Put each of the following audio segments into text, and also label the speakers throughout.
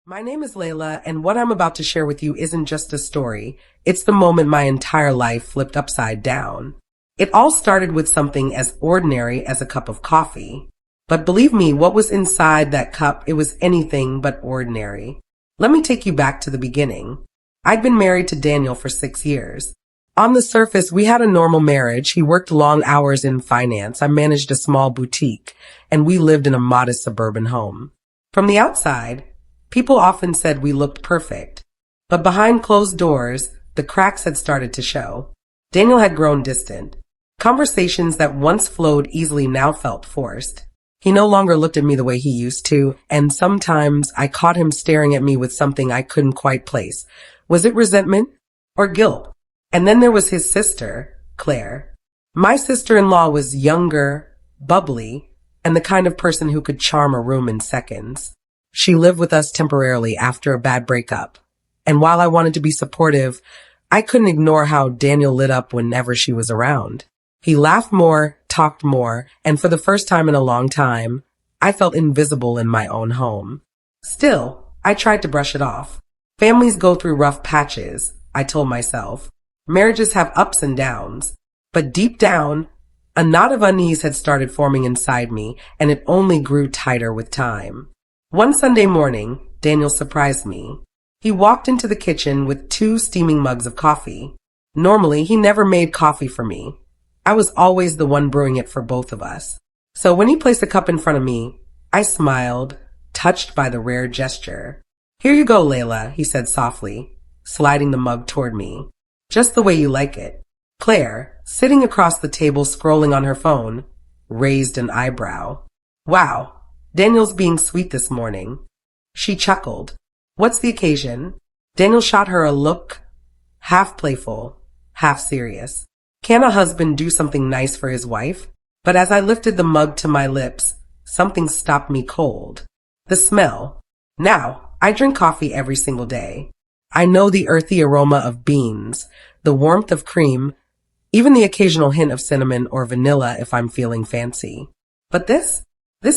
Speaker 1: My name is Layla, and what I'm about to share with you isn't just a story. It's the moment my entire life flipped upside down. It all started with something as ordinary as a cup of coffee. But believe me, what was inside that cup, it was anything but ordinary. Let me take you back to the beginning. I'd been married to Daniel for 6 years. On the surface, we had a normal marriage. He worked long hours in finance. I managed a small boutique, and we lived in a modest suburban home. From the outside, people often said we looked perfect, but behind closed doors, the cracks had started to show. Daniel had grown distant. Conversations that once flowed easily now felt forced. He no longer looked at me the way he used to, and sometimes I caught him staring at me with something I couldn't quite place. Was it resentment or guilt? And then there was his sister, Claire. My sister-in-law was younger, bubbly, and the kind of person who could charm a room in seconds. She lived with us temporarily after a bad breakup. And while I wanted to be supportive, I couldn't ignore how Daniel lit up whenever she was around. He laughed more, talked more, and for the first time in a long time, I felt invisible in my own home. Still, I tried to brush it off. Families go through rough patches, I told myself. Marriages have ups and downs. But deep down, a knot of unease had started forming inside me, and it only grew tighter with time. One Sunday morning, Daniel surprised me. He walked into the kitchen with 2 steaming mugs of coffee. Normally, he never made coffee for me. I was always the one brewing it for both of us. So when he placed a cup in front of me, I smiled, touched by the rare gesture. "Here you go, Layla," he said softly, sliding the mug toward me. "Just the way you like it." Claire, sitting across the table scrolling on her phone, raised an eyebrow. "Wow. Daniel's being sweet this morning." She chuckled. "What's the occasion?" Daniel shot her a look, half playful, half serious. Can a husband do something nice for his wife? But as I lifted the mug to my lips, something stopped me cold. The smell. Now, I drink coffee every single day. I know the earthy aroma of beans, the warmth of cream, even the occasional hint of cinnamon or vanilla if I'm feeling fancy. But this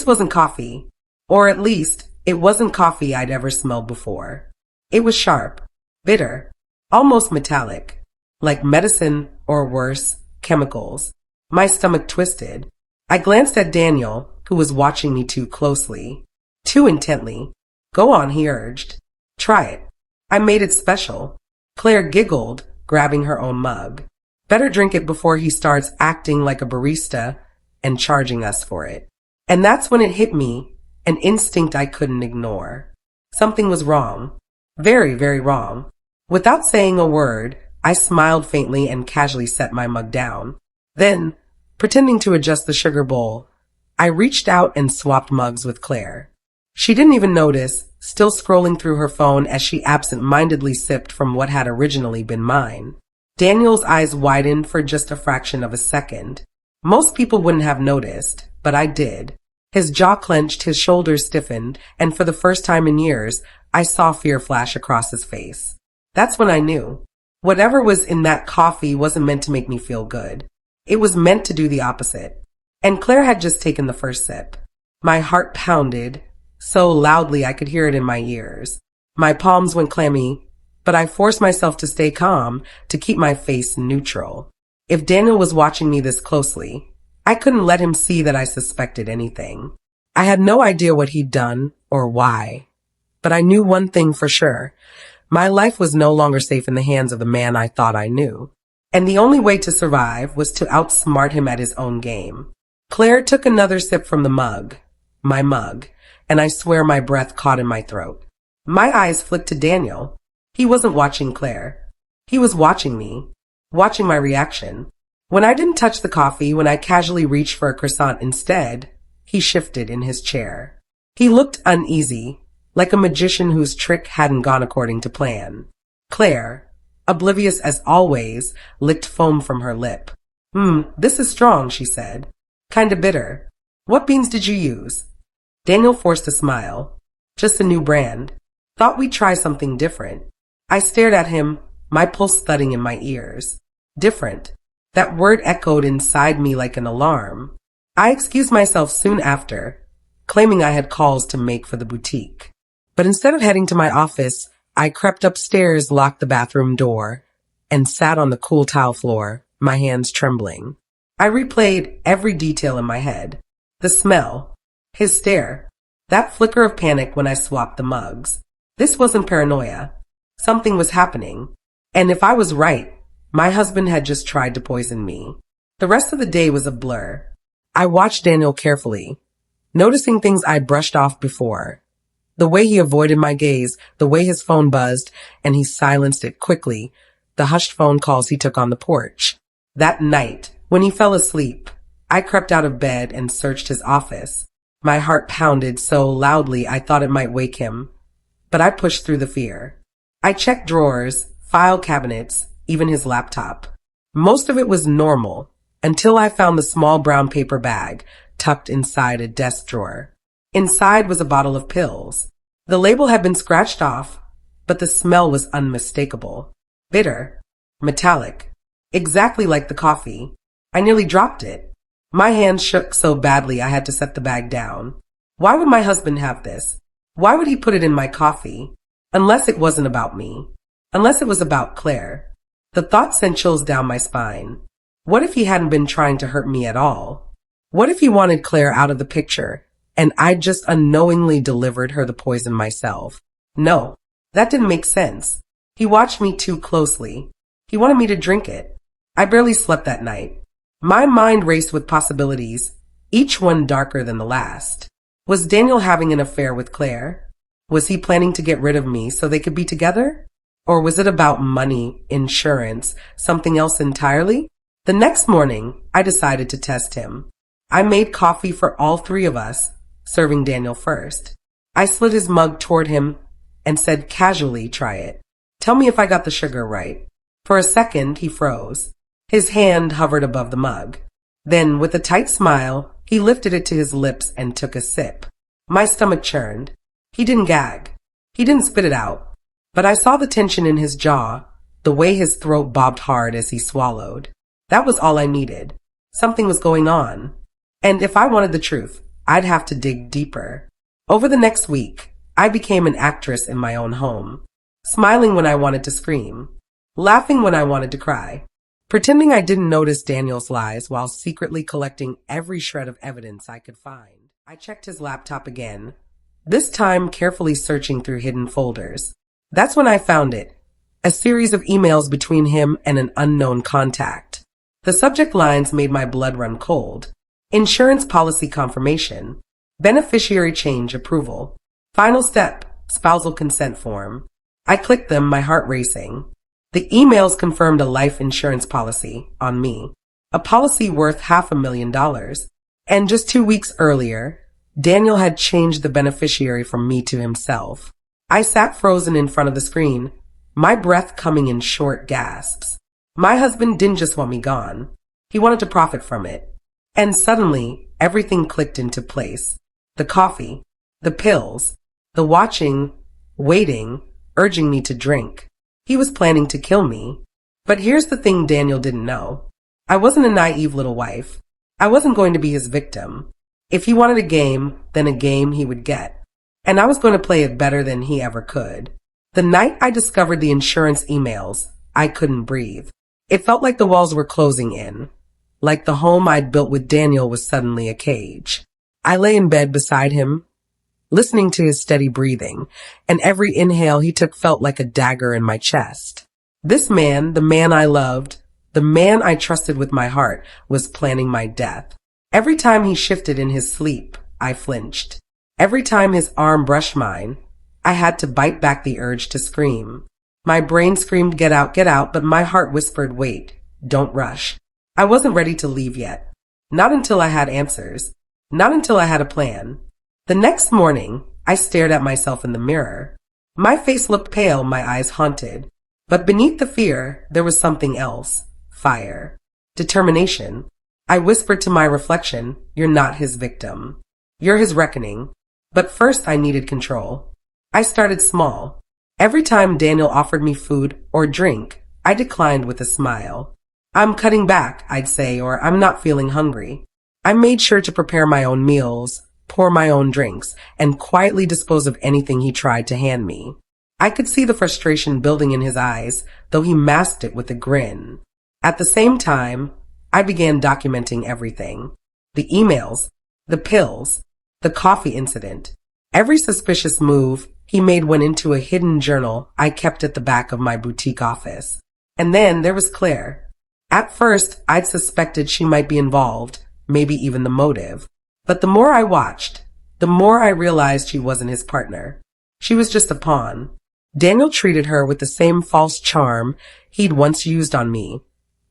Speaker 1: wasn't coffee. Or at least, it wasn't coffee I'd ever smelled before. It was sharp, bitter, almost metallic, like medicine or worse, chemicals. My stomach twisted. I glanced at Daniel, who was watching me too closely, too intently. "Go on," he urged. "Try it. I made it special." Claire giggled, grabbing her own mug. Better drink it before he starts acting like a barista and charging us for it. And that's when it hit me, an instinct I couldn't ignore. Something was wrong. Very, very wrong. Without saying a word, I smiled faintly and casually set my mug down. Then, pretending to adjust the sugar bowl, I reached out and swapped mugs with Claire. She didn't even notice, still scrolling through her phone as she absent-mindedly sipped from what had originally been mine. Daniel's eyes widened for just a fraction of a second. Most people wouldn't have noticed, but I did. His jaw clenched, his shoulders stiffened, and for the first time in years, I saw fear flash across his face. That's when I knew. Whatever was in that coffee wasn't meant to make me feel good. It was meant to do the opposite. And Claire had just taken the first sip. My heart pounded, so loudly I could hear it in my ears. My palms went clammy, but I forced myself to stay calm, to keep my face neutral. If Daniel was watching me this closely, I couldn't let him see that I suspected anything. I had no idea what he'd done or why. But I knew one thing for sure. My life was no longer safe in the hands of the man I thought I knew. And the only way to survive was to outsmart him at his own game. Claire took another sip from the mug, my mug, and I swear my breath caught in my throat. My eyes flicked to Daniel. He wasn't watching Claire. He was watching me, watching my reaction. When I didn't touch the coffee, when I casually reached for a croissant instead, he shifted in his chair. He looked uneasy, like a magician whose trick hadn't gone according to plan. Claire, oblivious as always, licked foam from her lip. This is strong," she said. "Kinda bitter. What beans did you use?" Daniel forced a smile. "Just a new brand. Thought we'd try something different." I stared at him, my pulse thudding in my ears. Different. That word echoed inside me like an alarm. I excused myself soon after, claiming I had calls to make for the boutique. But instead of heading to my office, I crept upstairs, locked the bathroom door, and sat on the cool tile floor, my hands trembling. I replayed every detail in my head. The smell, his stare, that flicker of panic when I swapped the mugs. This wasn't paranoia. Something was happening. And if I was right, my husband had just tried to poison me. The rest of the day was a blur. I watched Daniel carefully, noticing things I'd brushed off before. The way he avoided my gaze, the way his phone buzzed, and he silenced it quickly, the hushed phone calls he took on the porch. That night, when he fell asleep, I crept out of bed and searched his office. My heart pounded so loudly I thought it might wake him. But I pushed through the fear. I checked drawers, file cabinets, even his laptop. Most of it was normal, until I found the small brown paper bag tucked inside a desk drawer. Inside was a bottle of pills. The label had been scratched off, but the smell was unmistakable. Bitter, metallic, exactly like the coffee. I nearly dropped it. My hands shook so badly I had to set the bag down. Why would my husband have this? Why would he put it in my coffee? Unless it wasn't about me. Unless it was about Claire. The thought sent chills down my spine. What if he hadn't been trying to hurt me at all? What if he wanted Claire out of the picture, and I just unknowingly delivered her the poison myself? No, that didn't make sense. He watched me too closely. He wanted me to drink it. I barely slept that night. My mind raced with possibilities, each one darker than the last. Was Daniel having an affair with Claire? Was he planning to get rid of me so they could be together? Or was it about money, insurance, something else entirely? The next morning, I decided to test him. I made coffee for all three of us, serving Daniel first. I slid his mug toward him and said casually, "Try it. Tell me if I got the sugar right." For a second, he froze. His hand hovered above the mug. Then, with a tight smile, he lifted it to his lips and took a sip. My stomach churned. He didn't gag. He didn't spit it out. But I saw the tension in his jaw, the way his throat bobbed hard as he swallowed. That was all I needed. Something was going on. And if I wanted the truth, I'd have to dig deeper. Over the next week, I became an actress in my own home, smiling when I wanted to scream, laughing when I wanted to cry, pretending I didn't notice Daniel's lies while secretly collecting every shred of evidence I could find. I checked his laptop again, this time carefully searching through hidden folders. That's when I found it, a series of emails between him and an unknown contact. The subject lines made my blood run cold. Insurance policy confirmation, beneficiary change approval, final step, spousal consent form. I clicked them, my heart racing. The emails confirmed a life insurance policy on me, a policy worth $500,000. And just 2 weeks earlier, Daniel had changed the beneficiary from me to himself. I sat frozen in front of the screen, my breath coming in short gasps. My husband didn't just want me gone. He wanted to profit from it. And suddenly, everything clicked into place. The coffee, the pills, the watching, waiting, urging me to drink. He was planning to kill me. But here's the thing Daniel didn't know. I wasn't a naive little wife. I wasn't going to be his victim. If he wanted a game, then a game he would get. And I was going to play it better than he ever could. The night I discovered the insurance emails, I couldn't breathe. It felt like the walls were closing in. Like the home I'd built with Daniel was suddenly a cage. I lay in bed beside him, listening to his steady breathing, and every inhale he took felt like a dagger in my chest. This man, the man I loved, the man I trusted with my heart, was planning my death. Every time he shifted in his sleep, I flinched. Every time his arm brushed mine, I had to bite back the urge to scream. My brain screamed, get out, but my heart whispered, wait, don't rush. I wasn't ready to leave yet. Not until I had answers. Not until I had a plan. The next morning, I stared at myself in the mirror. My face looked pale, my eyes haunted. But beneath the fear, there was something else. Fire. Determination. I whispered to my reflection, you're not his victim. You're his reckoning. But first I needed control. I started small. Every time Daniel offered me food or drink, I declined with a smile. I'm cutting back, I'd say, or I'm not feeling hungry. I made sure to prepare my own meals, pour my own drinks, and quietly dispose of anything he tried to hand me. I could see the frustration building in his eyes, though he masked it with a grin. At the same time, I began documenting everything. The emails, the pills, the coffee incident. Every suspicious move he made went into a hidden journal I kept at the back of my boutique office. And then there was Claire. At first, I'd suspected she might be involved, maybe even the motive. But the more I watched, the more I realized she wasn't his partner. She was just a pawn. Daniel treated her with the same false charm he'd once used on me,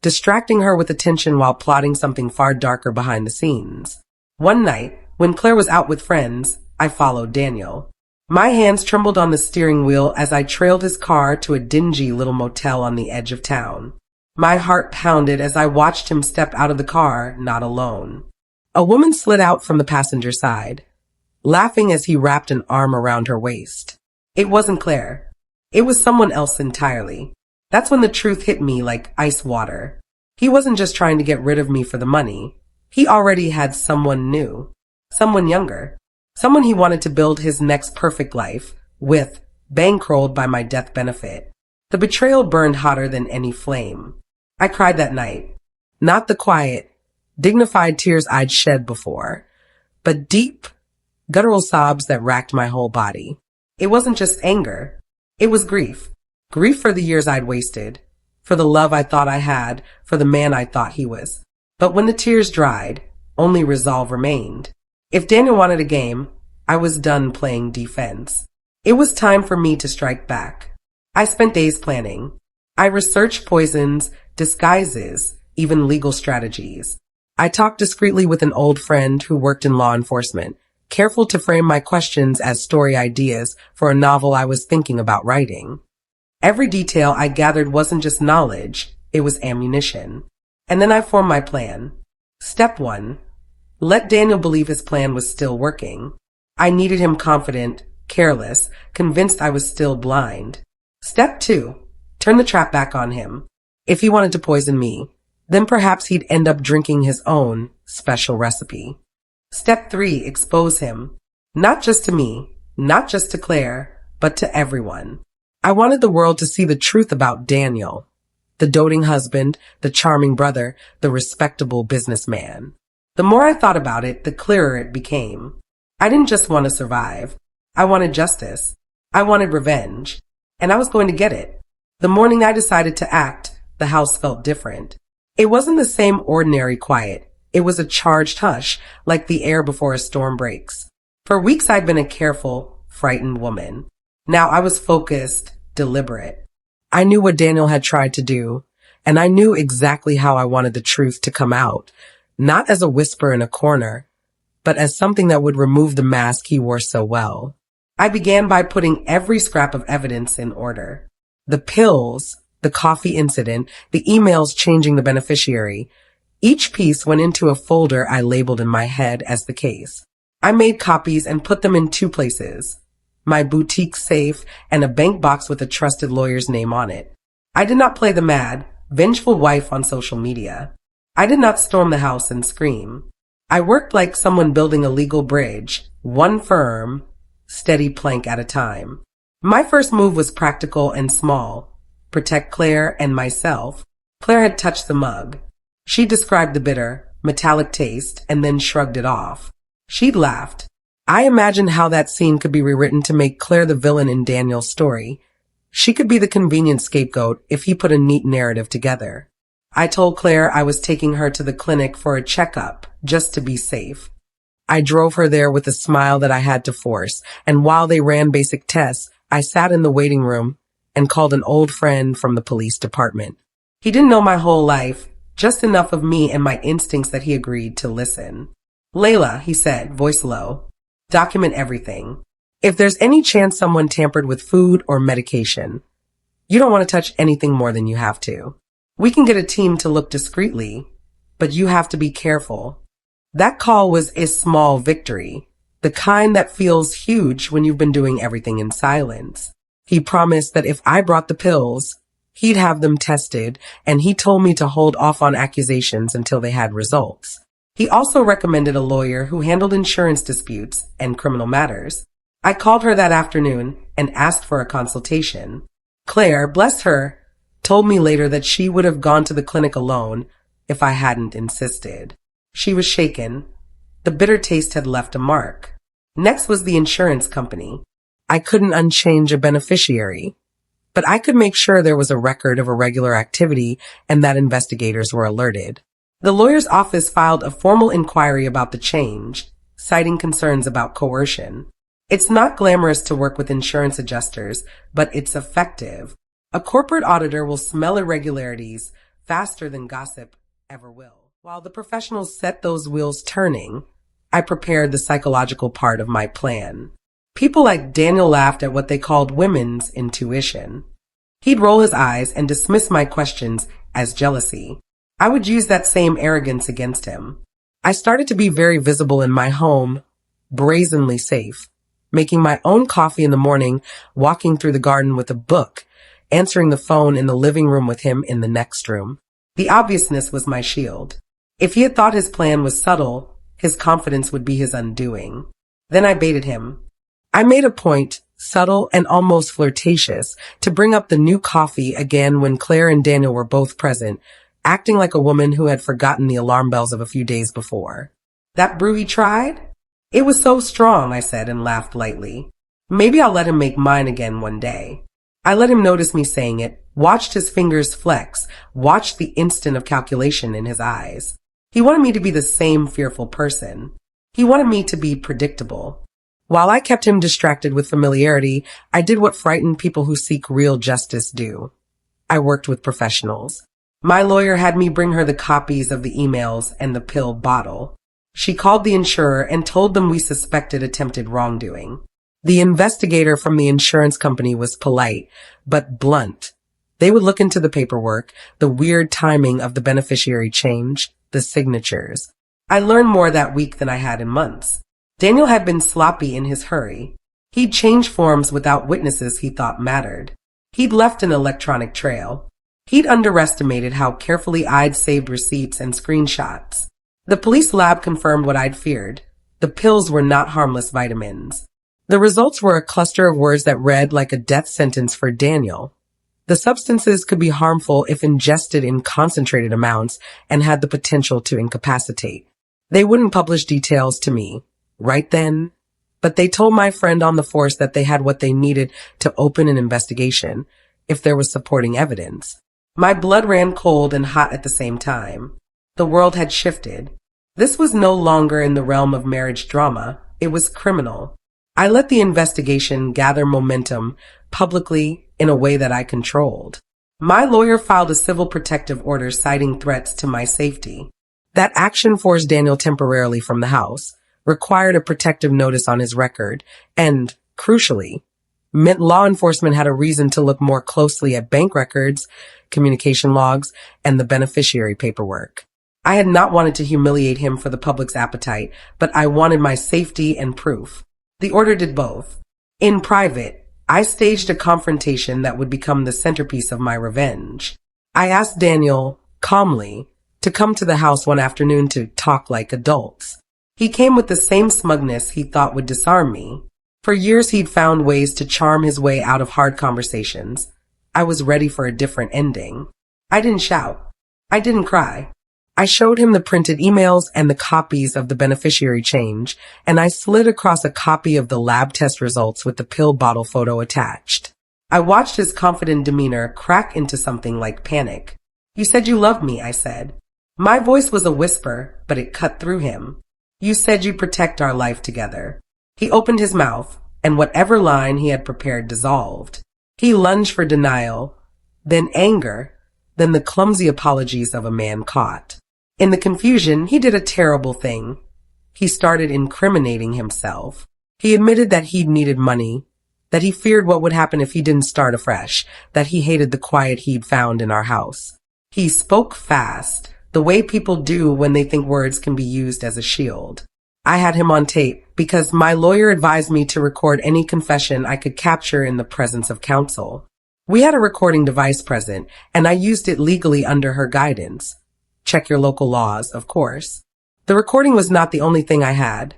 Speaker 1: distracting her with attention while plotting something far darker behind the scenes. One night, when Claire was out with friends, I followed Daniel. My hands trembled on the steering wheel as I trailed his car to a dingy little motel on the edge of town. My heart pounded as I watched him step out of the car, not alone. A woman slid out from the passenger side, laughing as he wrapped an arm around her waist. It wasn't Claire. It was someone else entirely. That's when the truth hit me like ice water. He wasn't just trying to get rid of me for the money. He already had someone new, someone younger, someone he wanted to build his next perfect life with, bankrolled by my death benefit. The betrayal burned hotter than any flame. I cried that night. Not the quiet, dignified tears I'd shed before, but deep, guttural sobs that racked my whole body. It wasn't just anger. It was grief. Grief for the years I'd wasted, for the love I thought I had, for the man I thought he was. But when the tears dried, only resolve remained. If Daniel wanted a game, I was done playing defense. It was time for me to strike back. I spent days planning. I researched poisons, disguises, even legal strategies. I talked discreetly with an old friend who worked in law enforcement, careful to frame my questions as story ideas for a novel I was thinking about writing. Every detail I gathered wasn't just knowledge, it was ammunition. And then I formed my plan. Step 1. Let Daniel believe his plan was still working. I needed him confident, careless, convinced I was still blind. Step 2. Turn the trap back on him. If he wanted to poison me, then perhaps he'd end up drinking his own special recipe. Step 3. Expose him. Not just to me, not just to Claire, but to everyone. I wanted the world to see the truth about Daniel, the doting husband, the charming brother, the respectable businessman. The more I thought about it, the clearer it became. I didn't just want to survive. I wanted justice. I wanted revenge. And I was going to get it. The morning I decided to act, the house felt different. It wasn't the same ordinary quiet. It was a charged hush, like the air before a storm breaks. For weeks I'd been a careful, frightened woman. Now I was focused, deliberate. I knew what Daniel had tried to do, and I knew exactly how I wanted the truth to come out, not as a whisper in a corner, but as something that would remove the mask he wore so well. I began by putting every scrap of evidence in order. The pills, the coffee incident, the emails changing the beneficiary. Each piece went into a folder I labeled in my head as the case. I made copies and put them in 2 places. My boutique safe and a bank box with a trusted lawyer's name on it. I did not play the mad, vengeful wife on social media. I did not storm the house and scream. I worked like someone building a legal bridge, one firm, steady plank at a time. My first move was practical and small. Protect Claire and myself. Claire had touched the mug. She described the bitter, metallic taste and then shrugged it off. She'd laughed. I imagined how that scene could be rewritten to make Claire the villain in Daniel's story. She could be the convenient scapegoat if he put a neat narrative together. I told Claire I was taking her to the clinic for a checkup, just to be safe. I drove her there with a smile that I had to force, and while they ran basic tests, I sat in the waiting room and called an old friend from the police department. He didn't know my whole life, just enough of me and my instincts that he agreed to listen. Layla, he said, voice low. Document everything. If there's any chance someone tampered with food or medication, you don't want to touch anything more than you have to. We can get a team to look discreetly, but you have to be careful. That call was a small victory, the kind that feels huge when you've been doing everything in silence. He promised that if I brought the pills, he'd have them tested, and he told me to hold off on accusations until they had results. He also recommended a lawyer who handled insurance disputes and criminal matters. I called her that afternoon and asked for a consultation. Claire, bless her, told me later that she would have gone to the clinic alone if I hadn't insisted. She was shaken. The bitter taste had left a mark. Next was the insurance company. I couldn't unchange a beneficiary, but I could make sure there was a record of irregular activity and that investigators were alerted. The lawyer's office filed a formal inquiry about the change, citing concerns about coercion. It's not glamorous to work with insurance adjusters, but it's effective. A corporate auditor will smell irregularities faster than gossip ever will. While the professionals set those wheels turning, I prepared the psychological part of my plan. People like Daniel laughed at what they called women's intuition. He'd roll his eyes and dismiss my questions as jealousy. I would use that same arrogance against him. I started to be very visible in my home, brazenly safe, making my own coffee in the morning, walking through the garden with a book, answering the phone in the living room with him in the next room. The obviousness was my shield. If he had thought his plan was subtle, his confidence would be his undoing. Then I baited him. I made a point, subtle and almost flirtatious, to bring up the new coffee again when Claire and Daniel were both present, acting like a woman who had forgotten the alarm bells of a few days before. That brew he tried? It was so strong, I said and laughed lightly. Maybe I'll let him make mine again one day. I let him notice me saying it, watched his fingers flex, watched the instant of calculation in his eyes. He wanted me to be the same fearful person. He wanted me to be predictable. While I kept him distracted with familiarity, I did what frightened people who seek real justice do. I worked with professionals. My lawyer had me bring her the copies of the emails and the pill bottle. She called the insurer and told them we suspected attempted wrongdoing. The investigator from the insurance company was polite, but blunt. They would look into the paperwork, the weird timing of the beneficiary change, the signatures. I learned more that week than I had in months. Daniel had been sloppy in his hurry. He'd changed forms without witnesses he thought mattered. He'd left an electronic trail. He'd underestimated how carefully I'd saved receipts and screenshots. The police lab confirmed what I'd feared. The pills were not harmless vitamins. The results were a cluster of words that read like a death sentence for Daniel. The substances could be harmful if ingested in concentrated amounts and had the potential to incapacitate. They wouldn't publish details to me right then, but they told my friend on the force that they had what they needed to open an investigation if there was supporting evidence. My blood ran cold and hot at the same time. The world had shifted. This was no longer in the realm of marriage drama. It was criminal. I let the investigation gather momentum publicly in a way that I controlled. My lawyer filed a civil protective order citing threats to my safety. That action forced Daniel temporarily from the house, required a protective notice on his record, and, crucially, meant law enforcement had a reason to look more closely at bank records, communication logs, and the beneficiary paperwork. I had not wanted to humiliate him for the public's appetite, but I wanted my safety and proof. The order did both. In private, I staged a confrontation that would become the centerpiece of my revenge. I asked Daniel, calmly, to come to the house one afternoon to talk like adults. He came with the same smugness he thought would disarm me. For years he'd found ways to charm his way out of hard conversations. I was ready for a different ending. I didn't shout. I didn't cry. I showed him the printed emails and the copies of the beneficiary change, and I slid across a copy of the lab test results with the pill bottle photo attached. I watched his confident demeanor crack into something like panic. You said you loved me, I said. My voice was a whisper, but it cut through him. You said you'd protect our life together. He opened his mouth, and whatever line he had prepared dissolved. He lunged for denial, then anger, then the clumsy apologies of a man caught. In the confusion, he did a terrible thing. He started incriminating himself. He admitted that he'd needed money, that he feared what would happen if he didn't start afresh, that he hated the quiet he'd found in our house. He spoke fast, the way people do when they think words can be used as a shield. I had him on tape because my lawyer advised me to record any confession I could capture in the presence of counsel. We had a recording device present, and I used it legally under her guidance. Check your local laws, of course. The recording was not the only thing I had,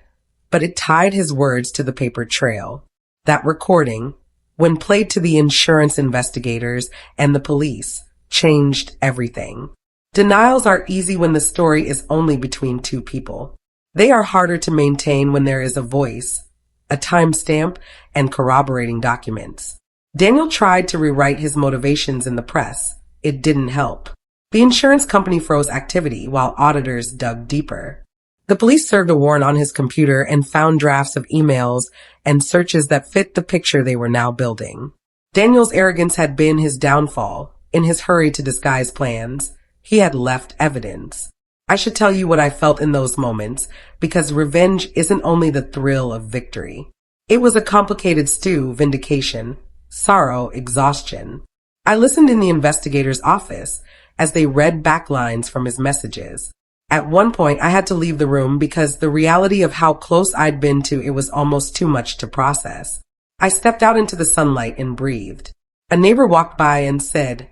Speaker 1: but it tied his words to the paper trail. That recording, when played to the insurance investigators and the police, changed everything. Denials are easy when the story is only between two people. They are harder to maintain when there is a voice, a timestamp, and corroborating documents. Daniel tried to rewrite his motivations in the press. It didn't help. The insurance company froze activity while auditors dug deeper. The police served a warrant on his computer and found drafts of emails and searches that fit the picture they were now building. Daniel's arrogance had been his downfall. In his hurry to disguise plans, he had left evidence. I should tell you what I felt in those moments, because revenge isn't only the thrill of victory. It was a complicated stew: vindication, sorrow, exhaustion. I listened in the investigator's office as they read backlines from his messages. At one point, I had to leave the room because the reality of how close I'd been to it was almost too much to process. I stepped out into the sunlight and breathed. A neighbor walked by and said,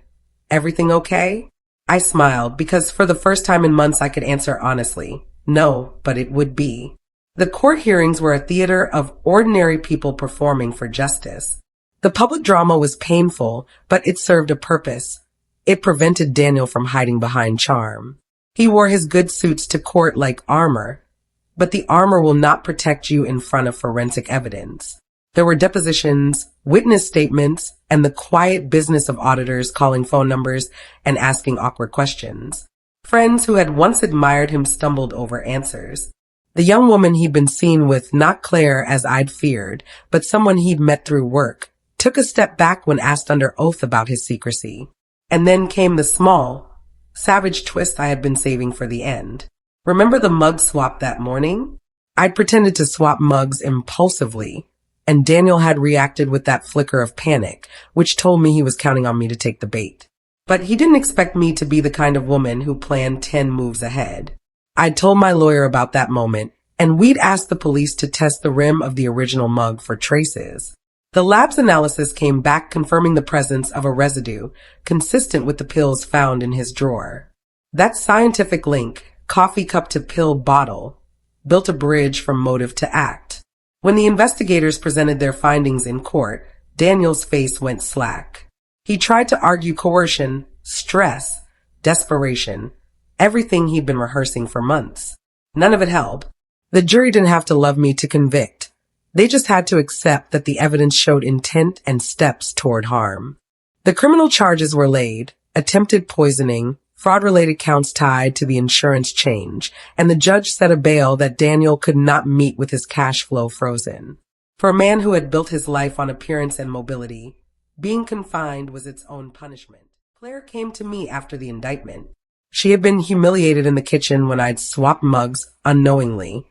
Speaker 1: "Everything okay?" I smiled because for the first time in months I could answer honestly. No, but it would be. The court hearings were a theater of ordinary people performing for justice. The public drama was painful, but it served a purpose. It prevented Daniel from hiding behind charm. He wore his good suits to court like armor, but the armor will not protect you in front of forensic evidence. There were depositions, witness statements, and the quiet business of auditors calling phone numbers and asking awkward questions. Friends who had once admired him stumbled over answers. The young woman he'd been seen with, not Claire as I'd feared, but someone he'd met through work, took a step back when asked under oath about his secrecy. And then came the small, savage twist I had been saving for the end. Remember the mug swap that morning? I'd pretended to swap mugs impulsively, and Daniel had reacted with that flicker of panic, which told me he was counting on me to take the bait. But he didn't expect me to be the kind of woman who planned 10 moves ahead. I'd told my lawyer about that moment, and we'd asked the police to test the rim of the original mug for traces. The lab's analysis came back confirming the presence of a residue consistent with the pills found in his drawer. That scientific link, coffee cup to pill bottle, built a bridge from motive to act. When the investigators presented their findings in court, Daniel's face went slack. He tried to argue coercion, stress, desperation, everything he'd been rehearsing for months. None of it held. The jury didn't have to love me to convict. They just had to accept that the evidence showed intent and steps toward harm. The criminal charges were laid: attempted poisoning, fraud-related counts tied to the insurance change, and the judge set a bail that Daniel could not meet with his cash flow frozen. For a man who had built his life on appearance and mobility, being confined was its own punishment. Claire came to me after the indictment. She had been humiliated in the kitchen when I'd swapped mugs unknowingly,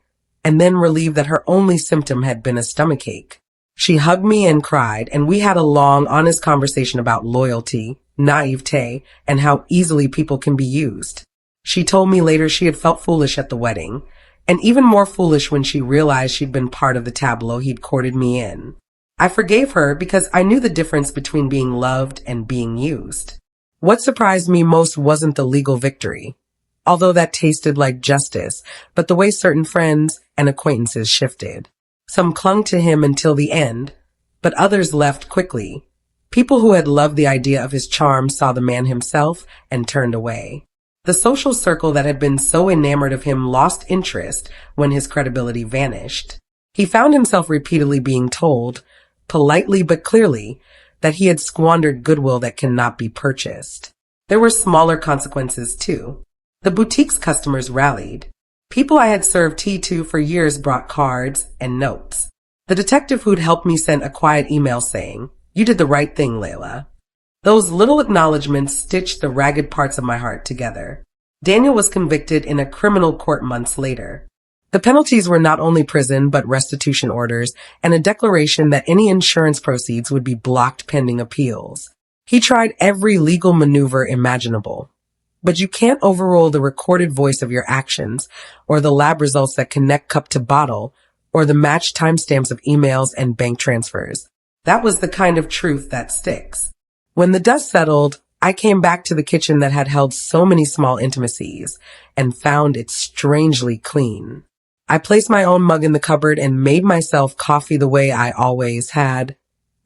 Speaker 1: and then relieved that her only symptom had been a stomachache. She hugged me and cried, and we had a long, honest conversation about loyalty, naivete, and how easily people can be used. She told me later she had felt foolish at the wedding, and even more foolish when she realized she'd been part of the tableau he'd courted me in. I forgave her because I knew the difference between being loved and being used. What surprised me most wasn't the legal victory, although that tasted like justice, but the way certain friends and acquaintances shifted. Some clung to him until the end, but others left quickly. People who had loved the idea of his charm saw the man himself and turned away. The social circle that had been so enamored of him lost interest when his credibility vanished. He found himself repeatedly being told, politely but clearly, that he had squandered goodwill that cannot be purchased. There were smaller consequences too. The boutique's customers rallied. People I had served tea to for years brought cards and notes. The detective who'd helped me sent a quiet email saying, "You did the right thing, Layla." Those little acknowledgments stitched the ragged parts of my heart together. Daniel was convicted in a criminal court months later. The penalties were not only prison, but restitution orders and a declaration that any insurance proceeds would be blocked pending appeals. He tried every legal maneuver imaginable. But you can't overrule the recorded voice of your actions, or the lab results that connect cup to bottle, or the matched timestamps of emails and bank transfers. That was the kind of truth that sticks. When the dust settled, I came back to the kitchen that had held so many small intimacies and found it strangely clean. I placed my own mug in the cupboard and made myself coffee the way I always had,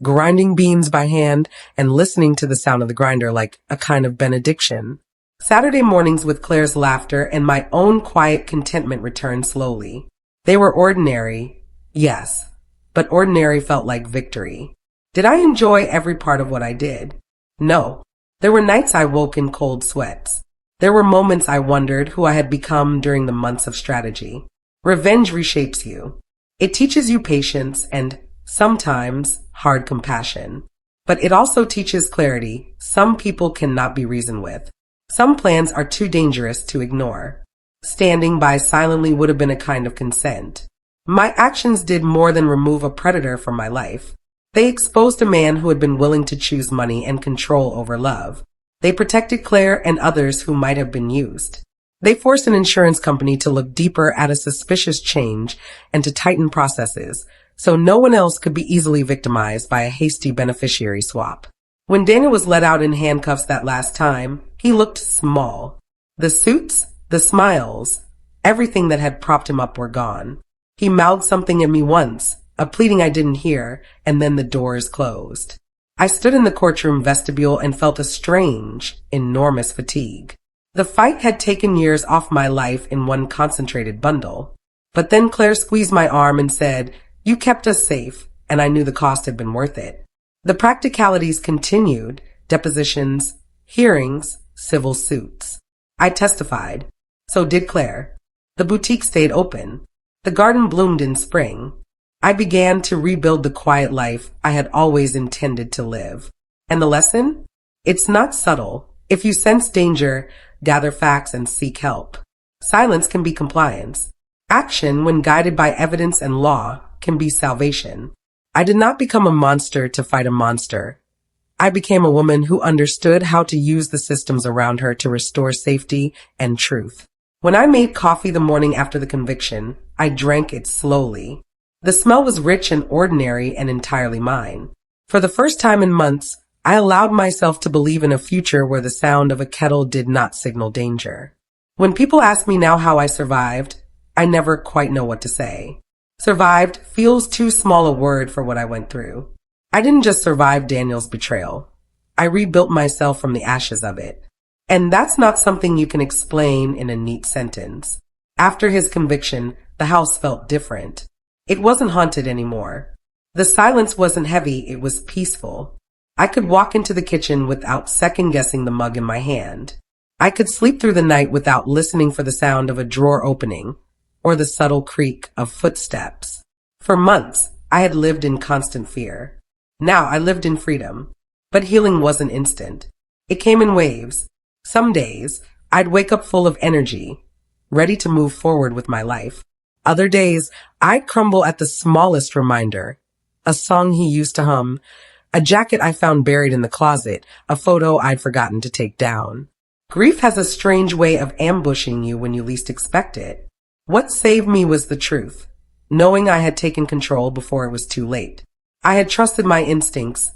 Speaker 1: grinding beans by hand and listening to the sound of the grinder like a kind of benediction. Saturday mornings with Claire's laughter and my own quiet contentment returned slowly. They were ordinary, yes, but ordinary felt like victory. Did I enjoy every part of what I did? No. There were nights I woke in cold sweats. There were moments I wondered who I had become during the months of strategy. Revenge reshapes you. It teaches you patience and, sometimes, hard compassion. But it also teaches clarity. Some people cannot be reasoned with. Some plans are too dangerous to ignore. Standing by silently would have been a kind of consent. My actions did more than remove a predator from my life. They exposed a man who had been willing to choose money and control over love. They protected Claire and others who might have been used. They forced an insurance company to look deeper at a suspicious change and to tighten processes, so no one else could be easily victimized by a hasty beneficiary swap. When Daniel was let out in handcuffs that last time, he looked small. The suits, the smiles, everything that had propped him up were gone. He mouthed something at me once, a pleading I didn't hear, and then the doors closed. I stood in the courtroom vestibule and felt a strange, enormous fatigue. The fight had taken years off my life in one concentrated bundle. But then Claire squeezed my arm and said, "You kept us safe," and I knew the cost had been worth it. The practicalities continued, depositions, hearings, civil suits. I testified. So did Claire. The boutique stayed open. The garden bloomed in spring. I began to rebuild the quiet life I had always intended to live. And the lesson? It's not subtle. If you sense danger, gather facts and seek help. Silence can be compliance. Action, when guided by evidence and law, can be salvation. I did not become a monster to fight a monster. I became a woman who understood how to use the systems around her to restore safety and truth. When I made coffee the morning after the conviction, I drank it slowly. The smell was rich and ordinary and entirely mine. For the first time in months, I allowed myself to believe in a future where the sound of a kettle did not signal danger. When people ask me now how I survived, I never quite know what to say. Survived feels too small a word for what I went through. I didn't just survive Daniel's betrayal. I rebuilt myself from the ashes of it. And that's not something you can explain in a neat sentence. After his conviction, the house felt different. It wasn't haunted anymore. The silence wasn't heavy, it was peaceful. I could walk into the kitchen without second-guessing the mug in my hand. I could sleep through the night without listening for the sound of a drawer opening or the subtle creak of footsteps. For months, I had lived in constant fear. Now I lived in freedom. But healing wasn't instant. It came in waves. Some days, I'd wake up full of energy, ready to move forward with my life. Other days, I'd crumble at the smallest reminder. A song he used to hum, a jacket I found buried in the closet, a photo I'd forgotten to take down. Grief has a strange way of ambushing you when you least expect it. What saved me was the truth, knowing I had taken control before it was too late. I had trusted my instincts,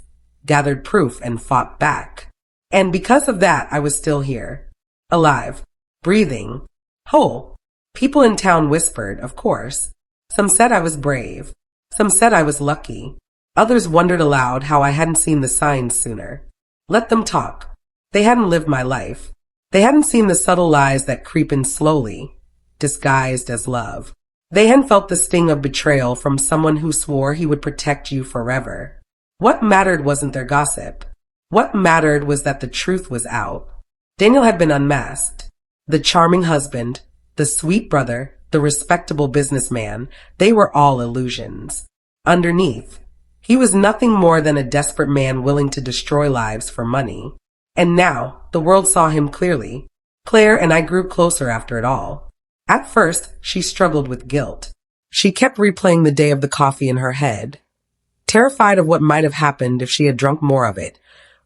Speaker 1: gathered proof, and fought back. And because of that, I was still here. Alive, breathing, whole. People in town whispered, of course. Some said I was brave. Some said I was lucky. Others wondered aloud how I hadn't seen the signs sooner. Let them talk. They hadn't lived my life. They hadn't seen the subtle lies that creep in slowly, disguised as love. They hadn't felt the sting of betrayal from someone who swore he would protect you forever. What mattered wasn't their gossip. What mattered was that the truth was out. Daniel had been unmasked. The charming husband, the sweet brother, the respectable businessman, they were all illusions. Underneath, he was nothing more than a desperate man willing to destroy lives for money. And now, the world saw him clearly. Claire and I grew closer after it all. At first, she struggled with guilt. She kept replaying the day of the coffee in her head, terrified of what might have happened if she had drunk more of it,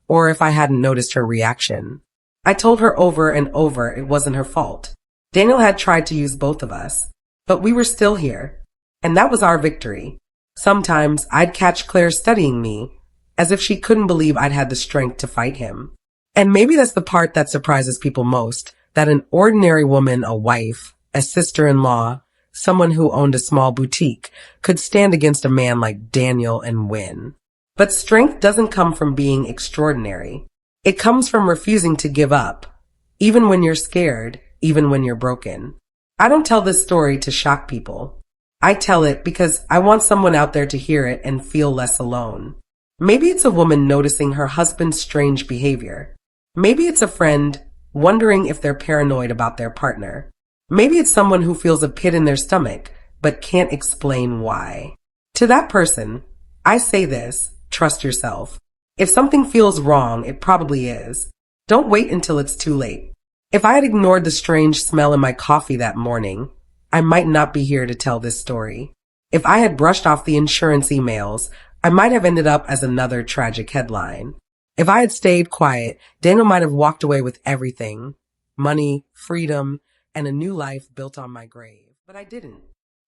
Speaker 1: or if I hadn't noticed her reaction. I told her over and over it wasn't her fault. Daniel had tried to use both of us, but we were still here, and that was our victory. Sometimes I'd catch Claire studying me, as if she couldn't believe I'd had the strength to fight him. And maybe that's the part that surprises people most, that an ordinary woman, a wife, a sister-in-law, someone who owned a small boutique, could stand against a man like Daniel and win. But strength doesn't come from being extraordinary. It comes from refusing to give up, even when you're scared, even when you're broken. I don't tell this story to shock people. I tell it because I want someone out there to hear it and feel less alone. Maybe it's a woman noticing her husband's strange behavior. Maybe it's a friend wondering if they're paranoid about their partner. Maybe it's someone who feels a pit in their stomach but can't explain why. To that person, I say this: trust yourself. If something feels wrong, it probably is. Don't wait until it's too late. If I had ignored the strange smell in my coffee that morning, I might not be here to tell this story. If I had brushed off the insurance emails, I might have ended up as another tragic headline. If I had stayed quiet, Daniel might have walked away with everything: money, freedom, and a new life built on my grave. But I didn't.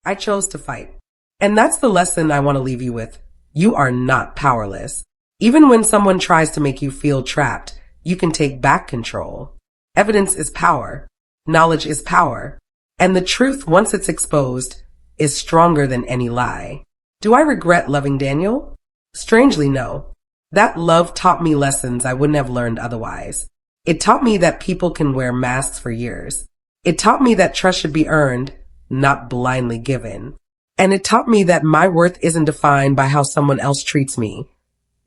Speaker 1: I chose to fight. And that's the lesson I want to leave you with. You are not powerless. Even when someone tries to make you feel trapped, you can take back control. Evidence is power. Knowledge is power. And the truth, once it's exposed, is stronger than any lie. Do I regret loving Daniel? Strangely, no. That love taught me lessons I wouldn't have learned otherwise. It taught me that people can wear masks for years. It taught me that trust should be earned, not blindly given. And it taught me that my worth isn't defined by how someone else treats me.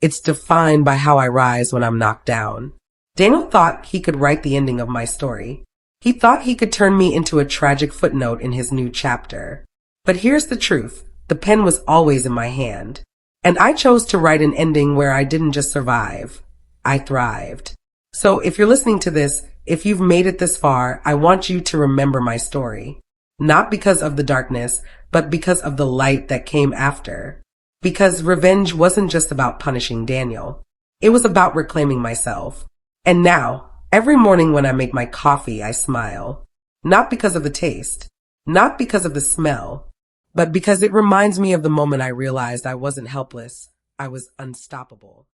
Speaker 1: It's defined by how I rise when I'm knocked down. Daniel thought he could write the ending of my story. He thought he could turn me into a tragic footnote in his new chapter. But here's the truth. The pen was always in my hand. And I chose to write an ending where I didn't just survive. I thrived. So if you're listening to this, if you've made it this far, I want you to remember my story. Not because of the darkness, but because of the light that came after. Because revenge wasn't just about punishing Daniel. It was about reclaiming myself. And now, every morning when I make my coffee, I smile. Not because of the taste, not because of the smell, but because it reminds me of the moment I realized I wasn't helpless. I was unstoppable.